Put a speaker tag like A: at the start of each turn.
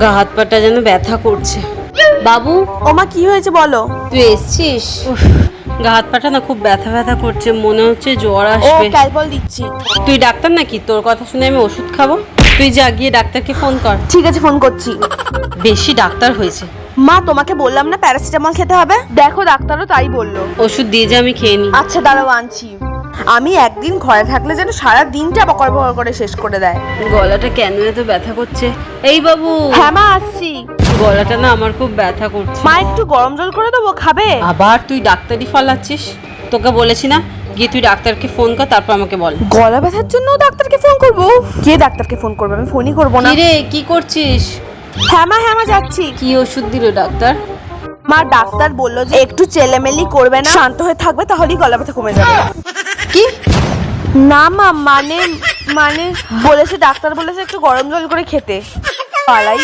A: গা হাত পাটা যেন ব্যথা করছে। বাবু,
B: ওমা কি হয়েছে বলো?
A: তুই এসছিস? গা হাত পাটা না খুব ব্যথা ব্যথা করছে, মনে হচ্ছে জ্বর
B: ও
A: আসবে।
B: ক্যালপল দিচ্ছি।
A: তুই ডাক্তার নাকি? তোর কথা শুনে আমি ওষুধ খাবো? তুই যা গিয়ে ডাক্তারকে ফোন কর।
B: ঠিক আছে, ফোন করছি।
A: বেশি ডাক্তার হয়েছে।
B: মা তোমাকে বললাম না প্যারাসিটামল খেতে হবে, দেখো ডাক্তারও তাই বললো।
A: ওষুধ দিয়ে যে আমি খেয়ে নি।
B: আচ্ছা দাঁড়াও আনছি। আমি একদিন ঘরে থাকলে যেন সারা দিনটা বকর বকর করে শেষ করে দেয়।
A: গলাটা কেন এত ব্যথা করছে? এই বাবু,
B: হ্যাঁ মা আসছি।
A: গলাটা না আমার খুব ব্যথা করছে।
B: মা একটু গরম জল করে দেবো, খাবে?
A: আবার তুই ডাক্তারি ফলাচ্ছিস? তোকে বলেছি না, গিয়ে তুই ডাক্তারকে ফোন কর, তারপর আমাকে বল।
B: গলা ব্যথার জন্য ডাক্তারকে ফোন করব? কে ডাক্তারকে ফোন করবে? আমি ফোনই করবো না।
A: কি রে, কি করছিস?
B: হ্যাঁ মা যাচ্ছি।
A: কি ওষুধ দিল ডাক্তার?
B: মা ডাক্তার বললো যে একটু চেলেমেলি করবে না, শান্ত হয়ে থাকবে, তাহলেই গলা ব্যথা কমে যাবে।
A: কি?
B: না মা, মানে মানে বলেছে, ডাক্তার বলেছে একটু গরম জল করে খেতে। পালাই।